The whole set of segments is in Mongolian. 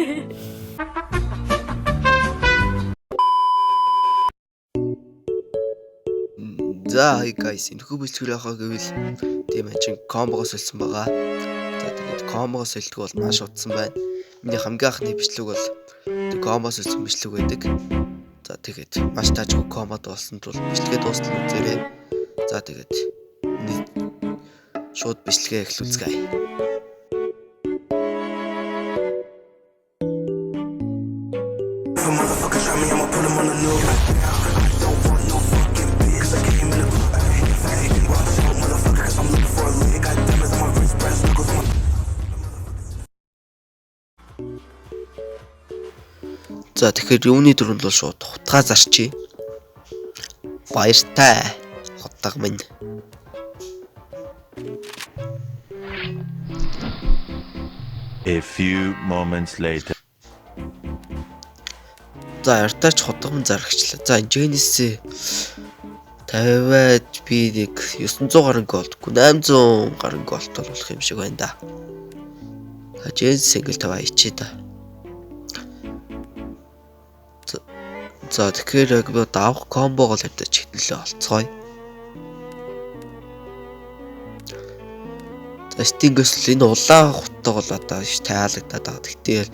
За guys, энэ хүү бичлэг яхаа гэвэл тийм ачин комбогоос олсон байгаа. За тэгээд комбогоос олдгоо бол маш утсан байна. Миний хамгийн анхны бичлэг бол комбогоос олсон бичлэг байдаг. За тэгээд маш таажгүй комбод болсон тул бичлэгээ дуустал үзээрэй. За тэгээд шууд бичлэгээ эхлүүлцгээе. За тэгэхээр юуны дөрөнд бол шууд хутгаа зарчий. Баяртай хутга минь. A few moments later. За яртаач хутга минь зарагчлаа. За Genesis 50-аад би нэг 900 гаруй голдгүй 800 гаруй голд болох юм шиг байна да. Genesis ингээл таваа ичээ да. За тэгэхээр яг давах комбогоо л хэвдэж хитнэлээ олцгоё. За стингээс л энэ улаан хутга бол одоо таалагдаад байгаа. Тэгтээ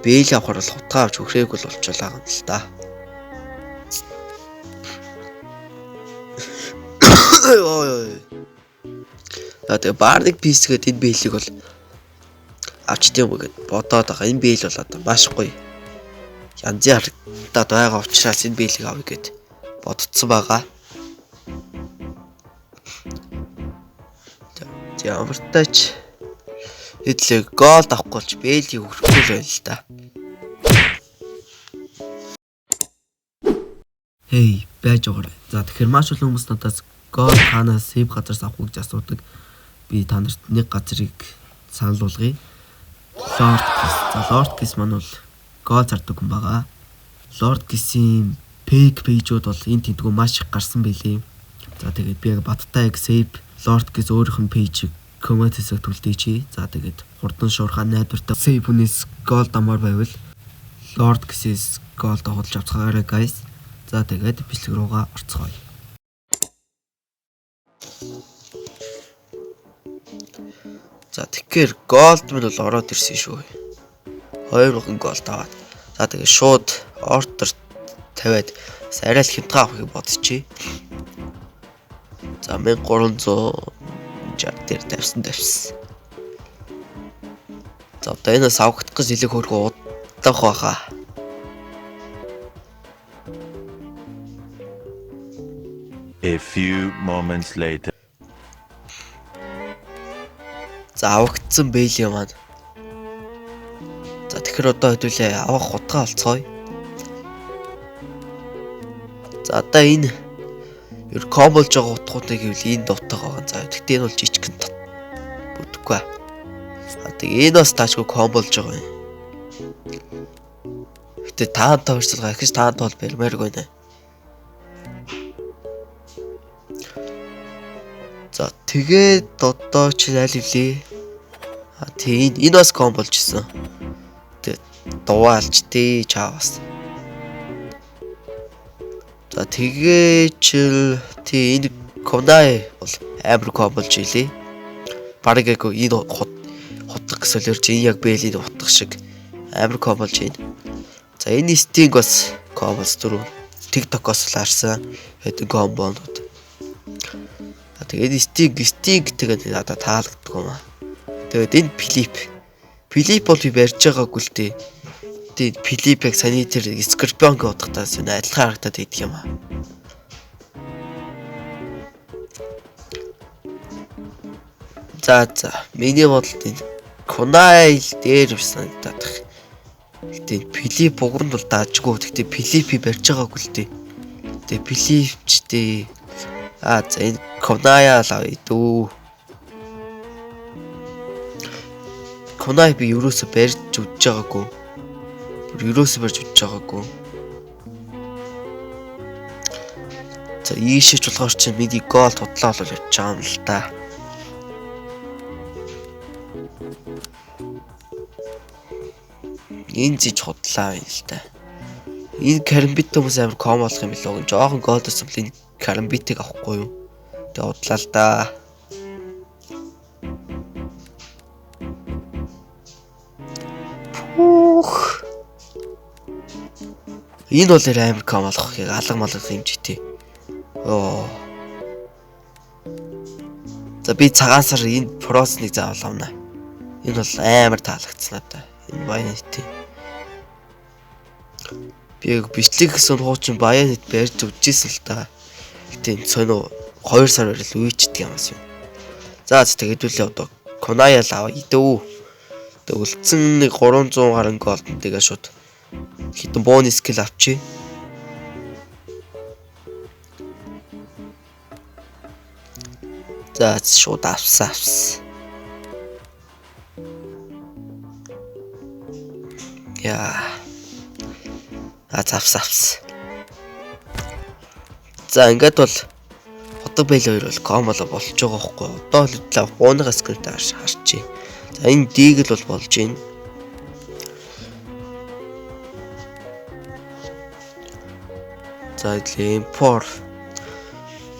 бээл авахар бол хутгаа авч өгрээг бол болчихлоо юм л да. За тэгээ баардыг писгээд энэ бээлийг бол авчт юм гээд бодоод байгаа. Энэ бээл бол одоо маш гоё. Янзын харагдаад байгаа учраас энэ бээлийг авъя гэд бодцсон байгаа. За амартаач хэдлээ гол авахгүй болж бээлийг өрөхгүй л байна л да. Хей, байж байгаа. За тэгэхээр маш олон хүмүүс надаас гол ханаас сейв газраас авах гэж асуудаг. Би та нарт нэг газрыг санал болгоё. Lord Kiss. За Lord Kiss маань бол гол зардаг хүн байгаа. Lord Kiss-ийн fake page-уд бол энэ тэнтгүү маш их гарсан байлээ. За тэгээд би яг баттай яг save Lord Kiss өөрийнх нь page-ийг комментсээр түлдээ чи. За тэгээд хурдан шуурхаан найдвартай save хүнээс гол дамаар байвал Lord Kiss-с гол тоглож авцгаарай guys. За тэгээд бичлэг руугаа орцгоё. За тэгэхээр голд минь бол ороод ирсэн шүү. 2 гол таваад. За тэгээ шууд ордер тавиад арай л хямдхан авахыг бодчихъя. За 1360 дээр тавьсан. За одоо энэс авахдах гэж нэлээд хөргөө удах байхаа. A few moments later. За авагдсан бэйли маань. За тэгэхээр одоо хэдүүлээ авах хутгаа олцгоё. За одоо энэ ер комболж байгаа утгуудыг гэвэл энэ дутаг байгаа. За гэхдээ энэ бол жижигхэн бүдэггүй. А тэгээ энэ бас таачгүй комболж байгаа юм. Гэтэ таантай харьцуулгаа ихэж таантай бол бэрмээргүй нэ. За тэгээд одоо чи аль влээ? А тийм энэ бас комболж исэн. Дуаалч тий чаавас. За тэгээч тий энэ Konai бол амар комболж илээ. Бараг яг энэ хутга гэсэлэр чи яг бэлийн хутга шиг амар комболж ийн. За энэ стинг бас комболж дөрөв TikTok-оос л харсан хэдэн комбонууд. Тэгээд стинг тэгээд надад таалагддаг юм аа. Тэгээд энэ Филипп бол би барьж байгаагүй л дээ. Тэгээд Филипп яг саний тэр Скорпион гэдэгтээс энэ адилхан харагдаад идэх юм аа. За миний бодлод энэ Konai дээр санагдаад байна. Гэтэ Филипп угранд бол даажгүй. Гэтэ Филиппи барьж байгаагүй л дээ. Тэгээд Филипп ч дээ. За энэ Konai л авъя дөө. Konai би ерөөсө барьж үдж байгаагүй. Ерөөсө барьж үдж байгаагүй. За ийшээч болохоор чи миний гол тудлаа бол явж байгаа юм л та. Энэ зиж худлаа юм л та. Энэ карамбит хүмүүс амар ком болох юм билүү. Жохон голдсон бол энэ карамбитыг авахгүй юу? Тэгээ удлаа л да. Пүүх. Энэ бол амар ком болох яг алга малгах хэмжээтэй. Оо. За би цагаансаар энэ просныг заавал авна. Энэ бол амар таалагдсан надаа. Энэ баянэтэй. Би яг бичлэг гэсэн хуучин баянэт барьж өгчээсэн л та. Гэтэ энэ сонио 2 сар барил үйчдэг юм аас юм. За тэгээд үлээ одоо Конаял аваа идөө. Тэгээд үлдсэн 300 гаруй голдон тэгээ шууд хитэн бонус скил авчи. За шууд авс. Яа. Авс. За ингээд бол хотог бэл хоёр бол комоло болж байгаа байхгүй. Одоо л удлаа бууныгаас скрипт харчи. За энэ дигл бол болж байна. За импор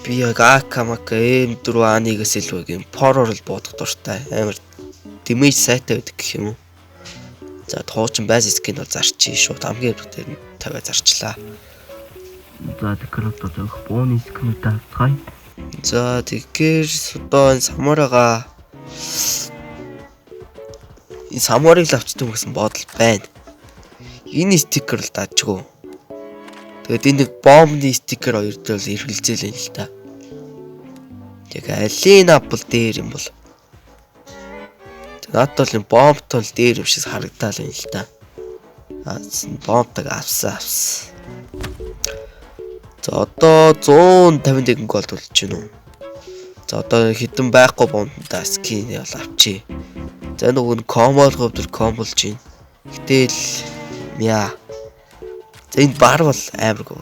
би яг акамака M4A1-ээс илүү импороор л бодох дуртай. Амар дэмэж сайтай байдаг гэх юм уу. За туучин байс скин бол зарчий шууд хамгийн дээр 50 зарчлаа. За тэгэхээр одоо бонус скинүүд авцгаая. За тэгэхээр одоо энэ самурыг л авчдаг гэсэн бодол байна. Энэ стикер л даачгүй. Тэгээд энэ бомбны стикер хоёр дээр л эргэлзээлээ л та. Яг алийн апл дээр юм бол. Наад бол энэ бомбтол дээр юм шиг харагдал юм л та. Бомбтаг авс. За одоо 151 гол болж байна уу? За одоо хитэн байхгүй бомбтаа скин бол авчи. За нөгөө комбол хөвдөл комболж байна. Гэтэл яа. За энэ бар бол амар гоо.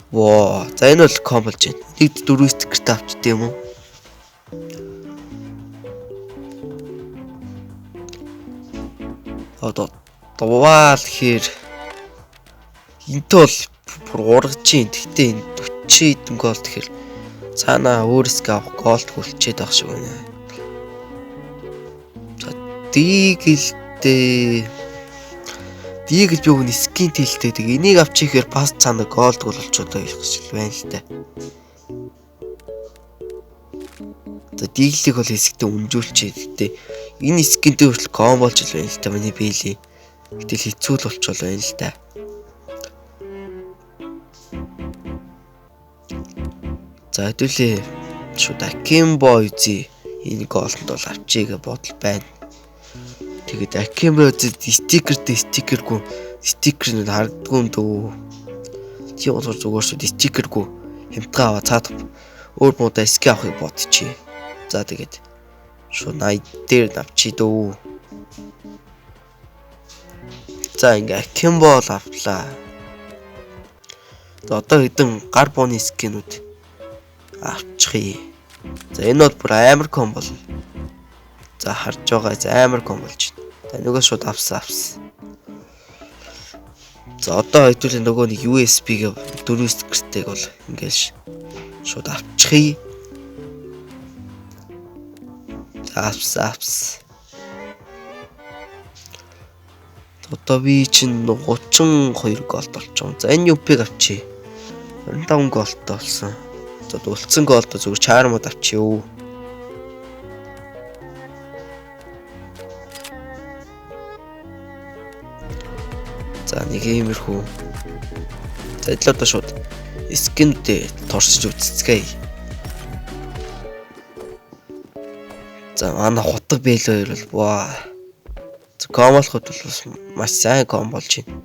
Воо, за энэ бол комболж байна. Нэг 4 стикерт авчт юм уу? Одоо дувал хэр энэтэй бол бүр ургаж чинь. Гэхдээ энэ 40 хэдэн гол тэгэхээр цаанаа өөрсгөө авах голд хүлчээд байх шиг байна. За дигл би өгний скин тэлтэй. Тэг энийг авчихээр пас цаана голд болчиход байх гэж байна л та. За диглийг бол хэсэгтээ үнжүүлчихээ. Гэтэ энэ скинтэй хүртэл ком болж л байна л та миний бийли. Гэтэл хэцүү л болчихвол байна л та. За хэдүүлээ шууд Акимбо үзи энэ голд бол авчиг бодол байна. Тэгээд Акимбо стикергүй стикер нь харагдгүй юм дөө. Чи болохоор зүгээр шүү стикергүй хямдгаа аваа цаад өөр муудаа ски авахыг бодчихъя. За тэгээд шууд 80 дээр авчи дөө. За ингээ Акимбо л авлаа. Одоо хэдэн гар бооны скинүүд авчихъя. За энэ бол бүр амар ком болно. За харж байгаа амар ком болж байна. За нөгөө шууд авс. За одоо хэдүүлээ нөгөө нэг USB-гээ 4 стикертэйг бол ингээл шууд авчихъя. Авс. Одоо би чинь 32 голд болчихсон. За энэ UP-г авчи. 25 голдтой болсон. За үлдсэн голд зүгээр чармууд авчиё. За нэг иймэрхүү. За эдлээ одоо шууд скинүүдээ туршиж үзцгээе. За манай хотог бэл хоёр бол ваа. Комолоход бол маш сайн ком болж байна.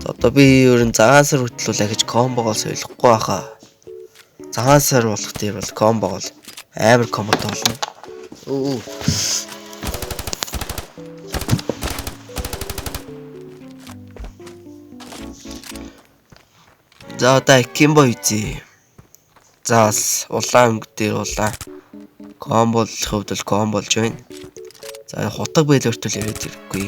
Одоо би ерөн цагаансар хөтлөл ахиж комбогоо солихгүй байхаа. Цагаансар болох дээр бол комбогоо амар комбот болно. Оо. За одоо Акимбо үзи. За улаан өнгө дээр улаан комбол хөвдөл ком болж байна. За хотог бэлэртэл яриад ирэхгүй.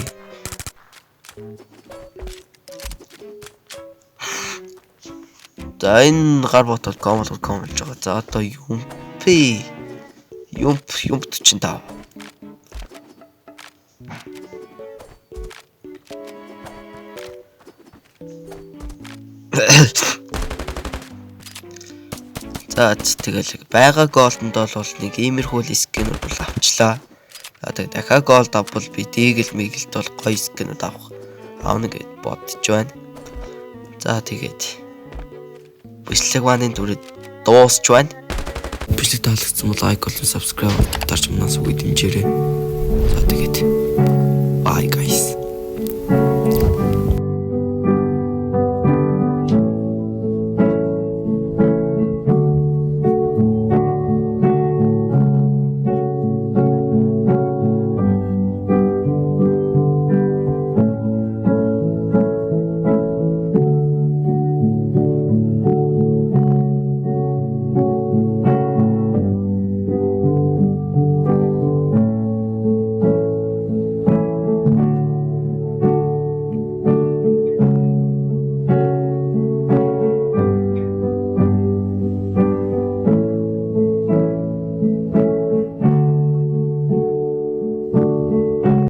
За энэ гар ботол комолж байгаа. За одоо юмпи. Юмп 45. За тэгэл байгаа голдонд бол нэг иймэрхүү скинүүд бол авчлаа. За тэгээ дахиад голд авбал би дийгэл мэгэлд бол гоё скинүүд авна гэж бодож байна. За тэгээд бичлэг маань дүрээд дуусч байна. Бичлэг таалагдсан бол лайк болон subscribe дарж манаас үгүй дэмжээрэй.